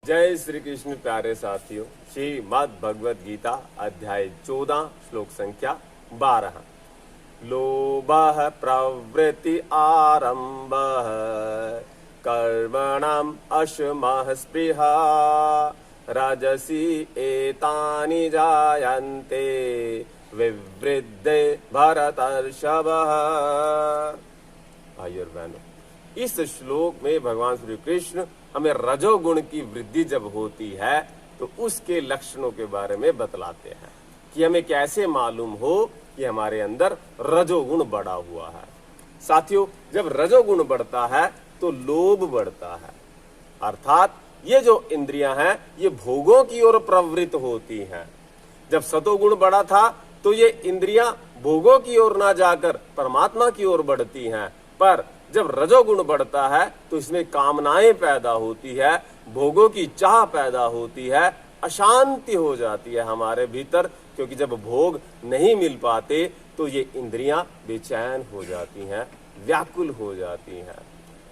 जय श्री कृष्ण प्यारे साथियों। श्रीमद् भगवद गीता अध्याय 14 श्लोक संख्या 12। लोभः प्रवृत्ति आरंभः कर्मणाम् अशमः स्पृहा रजसी एतानि जायन्ते विवृद्धे भरतर्षभः। भाइयों और बहनों, इस श्लोक में भगवान श्री कृष्ण हमें रजोगुण की वृद्धि जब होती है तो उसके लक्षणों के बारे में बतलाते हैं कि हमें कैसे मालूम हो कि हमारे अंदर रजोगुण बढ़ा हुआ है। साथियों, जब रजोगुण बढ़ता है तो लोभ बढ़ता है, अर्थात ये जो इंद्रियां हैं ये भोगों की ओर प्रवृत्त होती हैं। जब सतोगुण बढ़ा था तो ये इंद्रियां भोगों की ओर ना जाकर परमात्मा की ओर बढ़ती हैं, पर जब रजोगुण बढ़ता है तो इसमें कामनाएं पैदा होती है, भोगों की चाह पैदा होती है, अशांति हो जाती है हमारे भीतर, क्योंकि जब भोग नहीं मिल पाते तो ये इंद्रियां बेचैन हो जाती हैं, व्याकुल हो जाती हैं।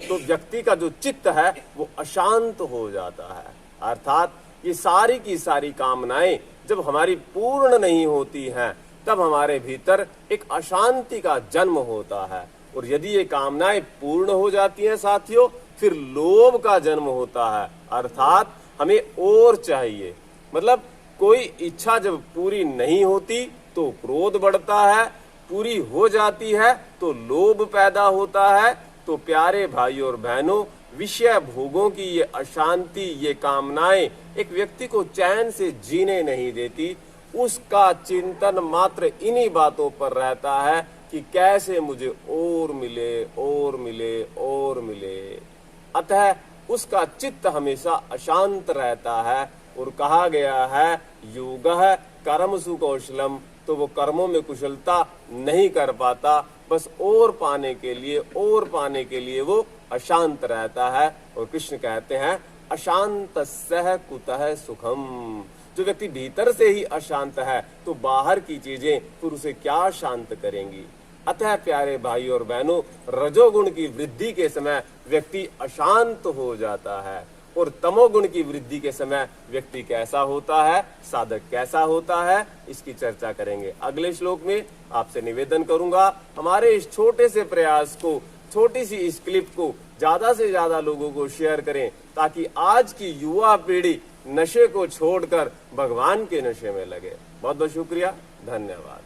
तो व्यक्ति का जो चित्त है वो अशांत हो जाता है, अर्थात ये सारी की सारी कामनाएं जब हमारी पूर्ण नहीं होती हैं तब हमारे भीतर एक अशांति का जन्म होता है। और यदि ये कामनाएं पूर्ण हो जाती हैं साथियों, फिर लोभ का जन्म होता है, अर्थात हमें और चाहिए। मतलब कोई इच्छा जब पूरी नहीं होती तो क्रोध बढ़ता है, पूरी हो जाती है तो लोभ पैदा होता है। तो प्यारे भाइयों और बहनों, विषय भोगों की ये अशांति, ये कामनाएं एक व्यक्ति को चैन से जीने नहीं देती। उसका चिंतन मात्र इन्हीं बातों पर रहता है कि कैसे मुझे और मिले और मिले और मिले। अतः उसका चित्त हमेशा अशांत रहता है। और कहा गया है योगः कर्मसु कौशलम, तो वो कर्मों में कुशलता नहीं कर पाता, बस और पाने के लिए वो अशांत रहता है। और कृष्ण कहते हैं अशांतस्य कुतः सुखम। जो व्यक्ति भीतर से ही अशांत है तो बाहर की चीजें फिर उसे क्या शांत करेंगी। अतः प्यारे भाई और बहनों, रजोगुण की वृद्धि के समय व्यक्ति अशांत हो जाता है और तमोगुण की वृद्धि के समय व्यक्ति कैसा होता है, साधक कैसा होता है, इसकी चर्चा करेंगे अगले श्लोक में। आपसे निवेदन करूंगा हमारे इस छोटे से प्रयास को, छोटी सी इस क्लिप को ज्यादा से ज्यादा लोगों को शेयर करें, ताकि आज की युवा पीढ़ी नशे को छोड़कर भगवान के नशे में लगे। बहुत बहुत शुक्रिया, धन्यवाद।